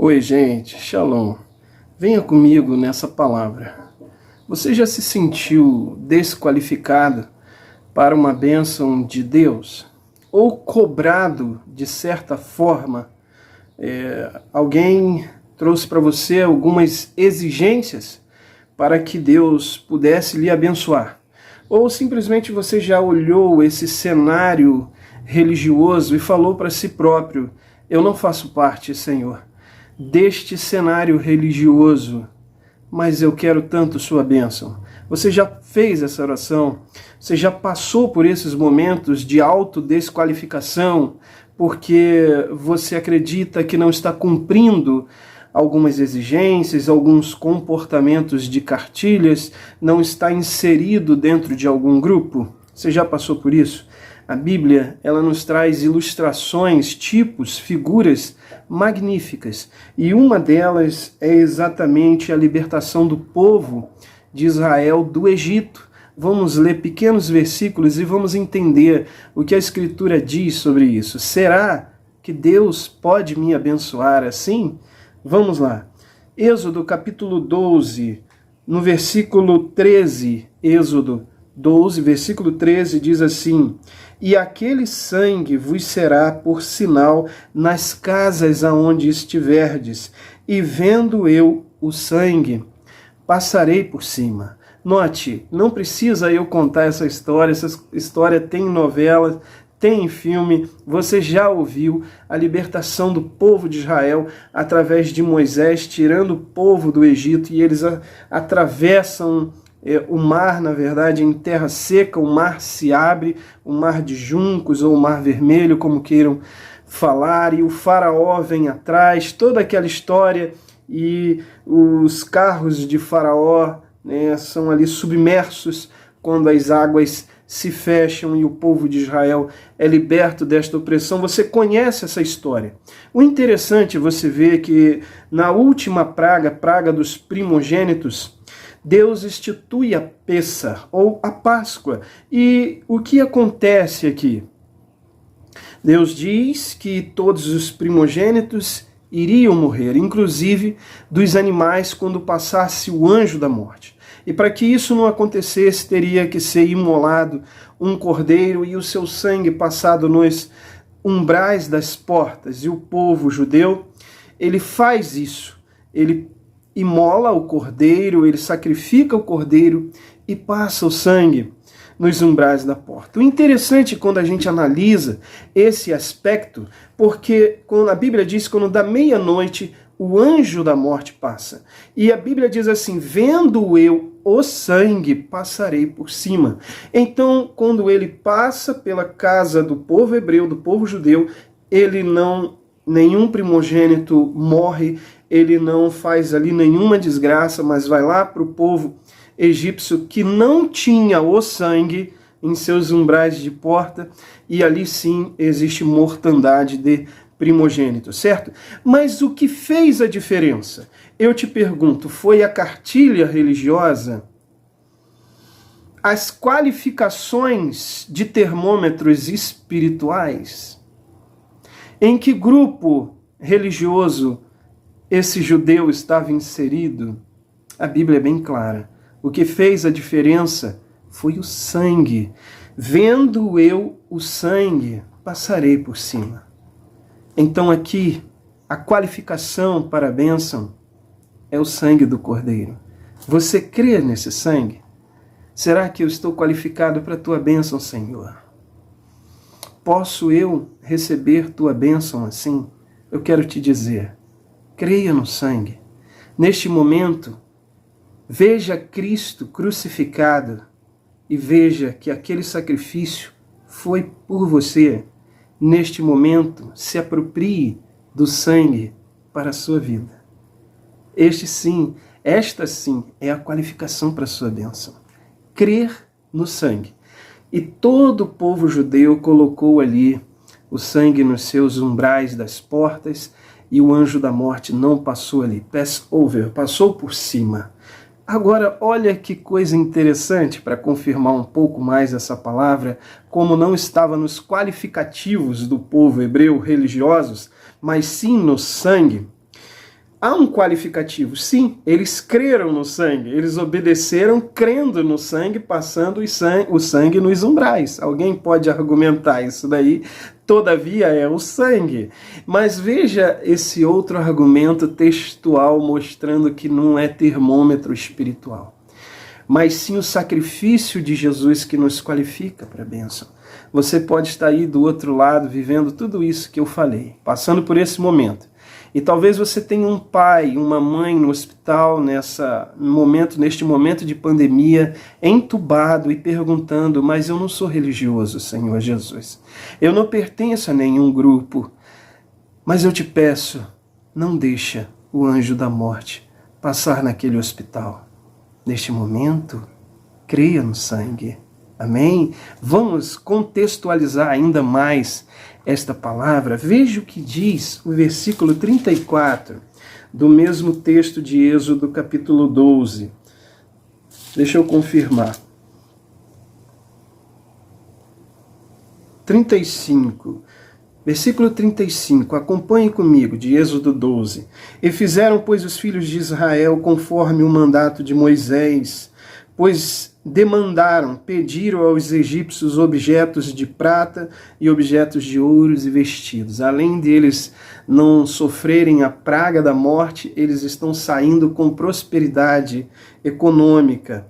Oi, gente, Shalom. Venha comigo nessa palavra. Você já se sentiu desqualificado para uma bênção de Deus? Ou cobrado de certa forma? Alguém trouxe para você algumas exigências para que Deus pudesse lhe abençoar? Ou simplesmente você já olhou esse cenário religioso e falou para si próprio: eu não faço parte, Senhor, deste cenário religioso, mas eu quero tanto sua bênção. Você já fez essa oração? Você já passou por esses momentos de autodesqualificação porque você acredita que não está cumprindo algumas exigências, alguns comportamentos de cartilhas, não está inserido dentro de algum grupo? Você já passou por isso? A Bíblia, ela nos traz ilustrações, tipos, figuras magníficas. E uma delas é exatamente a libertação do povo de Israel do Egito. Vamos ler pequenos versículos e vamos entender o que a Escritura diz sobre isso. Será que Deus pode me abençoar assim? Vamos lá. Êxodo capítulo 12, no versículo 13, Êxodo 12, versículo 13, diz assim: e aquele sangue vos será por sinal nas casas aonde estiverdes, e vendo eu o sangue, passarei por cima. Note, não precisa eu contar essa história tem novela, tem filme, você já ouviu a libertação do povo de Israel através de Moisés, tirando o povo do Egito, e eles atravessam o mar, na verdade, em terra seca, o mar se abre, o mar de juncos ou o mar vermelho, como queiram falar, e o faraó vem atrás, toda aquela história, e os carros de faraó, né, são ali submersos quando as águas se fecham e o povo de Israel é liberto desta opressão. Você conhece essa história. O interessante é você ver que na última praga, praga dos primogênitos, Deus institui a Pêssar, ou a Páscoa. E o que acontece aqui? Deus diz que todos os primogênitos iriam morrer, inclusive dos animais, quando passasse o anjo da morte. E para que isso não acontecesse, teria que ser imolado um cordeiro e o seu sangue passado nos umbrais das portas. E o povo judeu, ele faz isso. Ele imola o cordeiro, ele sacrifica o cordeiro e passa o sangue nos umbrais da porta. O interessante quando a gente analisa esse aspecto, porque quando a Bíblia diz, quando da meia-noite o anjo da morte passa. E a Bíblia diz assim: vendo eu o sangue, passarei por cima. Então, quando ele passa pela casa do povo hebreu, do povo judeu, nenhum primogênito morre, ele não faz ali nenhuma desgraça, mas vai lá para o povo egípcio que não tinha o sangue em seus umbrais de porta, e ali sim existe mortandade de primogênito, certo? Mas o que fez a diferença? Eu te pergunto, foi a cartilha religiosa? As qualificações de termômetros espirituais? Em que grupo religioso esse judeu estava inserido? A Bíblia é bem clara. O que fez a diferença foi o sangue. Vendo eu o sangue, passarei por cima. Então aqui, a qualificação para a bênção é o sangue do Cordeiro. Você crê nesse sangue? Será que eu estou qualificado para a tua bênção, Senhor? Posso eu receber tua bênção assim? Eu quero te dizer, creia no sangue. Neste momento, veja Cristo crucificado e veja que aquele sacrifício foi por você. Neste momento, se aproprie do sangue para a sua vida. Esta sim é a qualificação para a sua bênção. Crer no sangue. E todo o povo judeu colocou ali o sangue nos seus umbrais das portas, e o anjo da morte não passou ali. Passover, passou por cima. Agora, olha que coisa interessante para confirmar um pouco mais essa palavra, como não estava nos qualificativos do povo hebreu religiosos, mas sim no sangue. há um qualificativo, sim, eles creram no sangue, eles obedeceram crendo no sangue, passando o sangue nos umbrais. Alguém pode argumentar isso daí, todavia é o sangue. Mas veja esse outro argumento textual mostrando que não é termômetro espiritual, mas sim o sacrifício de Jesus que nos qualifica para a bênção. Você pode estar aí do outro lado, vivendo tudo isso que eu falei, passando por esse momento. E talvez você tenha um pai, uma mãe no hospital neste momento de pandemia, entubado e perguntando: mas eu não sou religioso, Senhor Jesus. Eu não pertenço a nenhum grupo. Mas eu te peço, não deixa o anjo da morte passar naquele hospital. Neste momento, creia no sangue. Amém? Vamos contextualizar ainda mais esta palavra. Veja o que diz o versículo 34 do mesmo texto de Êxodo, capítulo 12. Deixa eu confirmar. 35. Versículo 35, acompanhe comigo, de Êxodo 12. E fizeram, pois, os filhos de Israel conforme o mandato de Moisés, pois pediram aos egípcios objetos de prata e objetos de ouros e vestidos. Além deles não sofrerem a praga da morte, eles estão saindo com prosperidade econômica.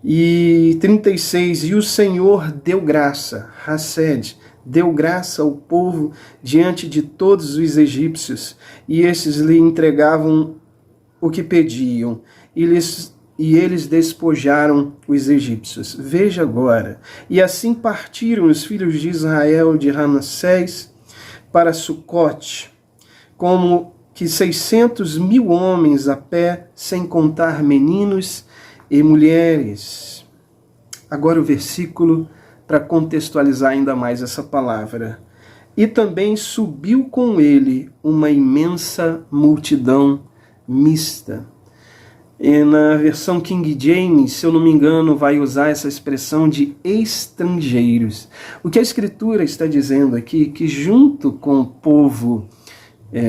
E 36, e o Senhor deu graça, Hased, deu graça ao povo diante de todos os egípcios, e esses lhe entregavam o que pediam, e eles despojaram os egípcios. Veja agora, e assim partiram os filhos de Israel de Ramassés para Sucote, como que 600.000 homens a pé, sem contar meninos e mulheres. Agora o versículo para contextualizar ainda mais essa palavra. E também subiu com ele uma imensa multidão mista. E na versão King James, se eu não me engano, vai usar essa expressão de estrangeiros. O que a Escritura está dizendo aqui, que junto com o povo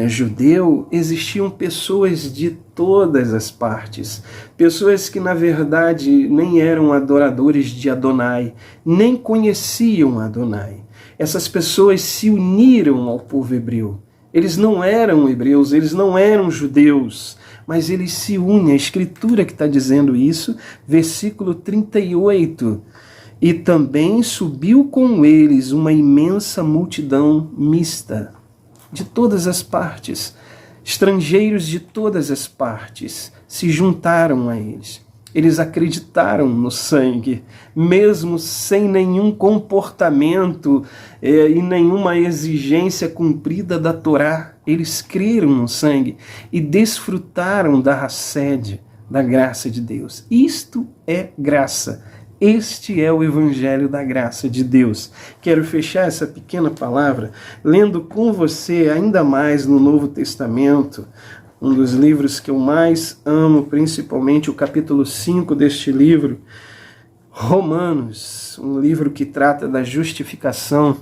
judeu, existiam pessoas de todas as partes, pessoas que na verdade nem eram adoradores de Adonai, nem conheciam Adonai. Essas pessoas se uniram ao povo hebreu. Eles não eram hebreus, eles não eram judeus, mas eles se unem. A Escritura que está dizendo isso, versículo 38. E também subiu com eles uma imensa multidão mista, de todas as partes, estrangeiros de todas as partes, se juntaram a eles. Eles acreditaram no sangue, mesmo sem nenhum comportamento e nenhuma exigência cumprida da Torá. Eles creram no sangue e desfrutaram da Hased, da graça de Deus. Isto é graça. Este é o Evangelho da graça de Deus. Quero fechar essa pequena palavra lendo com você ainda mais no Novo Testamento, um dos livros que eu mais amo, principalmente o capítulo 5 deste livro, Romanos, um livro que trata da justificação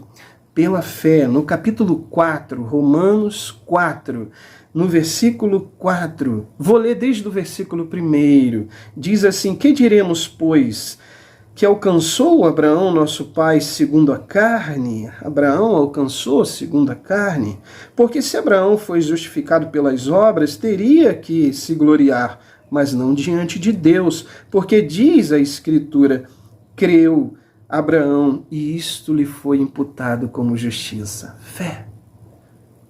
pela fé. No capítulo 4, Romanos 4, no versículo 4, vou ler desde o versículo 1, diz assim: que diremos, pois, que alcançou Abraão, nosso pai, segundo a carne? Abraão alcançou segundo a carne? Porque se Abraão foi justificado pelas obras, teria que se gloriar, mas não diante de Deus, porque diz a Escritura: creu Abraão e isto lhe foi imputado como justiça. Fé.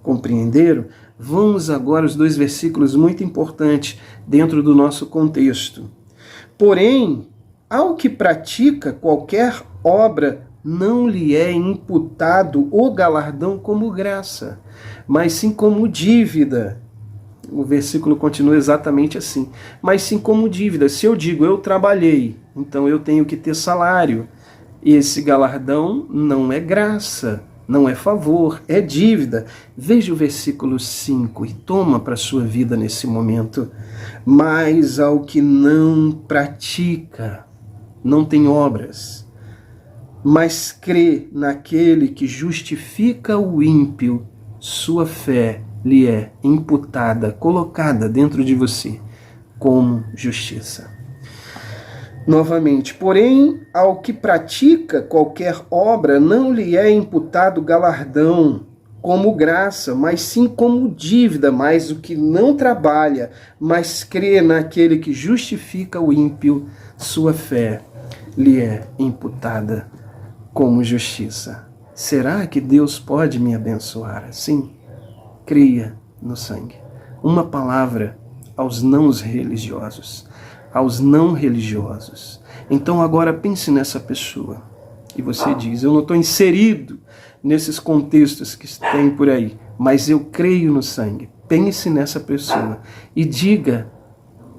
Compreenderam? Vamos agora aos 2 versículos muito importantes dentro do nosso contexto. Porém, ao que pratica qualquer obra, não lhe é imputado o galardão como graça, mas sim como dívida. O versículo continua exatamente assim. Mas sim como dívida. Se eu digo, eu trabalhei, então eu tenho que ter salário. E esse galardão não é graça, não é favor, é dívida. Veja o versículo 5 e toma para a sua vida nesse momento. Mas ao que não pratica, não tem obras, mas crê naquele que justifica o ímpio, sua fé lhe é imputada, colocada dentro de você como justiça. Novamente, porém, ao que pratica qualquer obra, não lhe é imputado galardão como graça, mas sim como dívida, mas o que não trabalha, mas crê naquele que justifica o ímpio, sua fé lhe é imputada como justiça. Será que Deus pode me abençoar assim? Creia no sangue. Uma palavra aos não religiosos, aos não religiosos. Então agora pense nessa pessoa e você diz, eu não estou inserido nesses contextos que tem por aí, mas eu creio no sangue. Pense nessa pessoa e diga,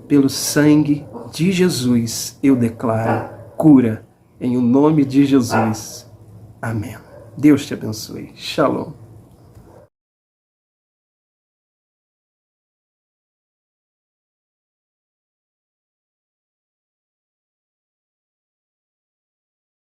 pelo sangue de Jesus, eu declaro cura, em o nome de Jesus. Amém. Deus te abençoe. Shalom.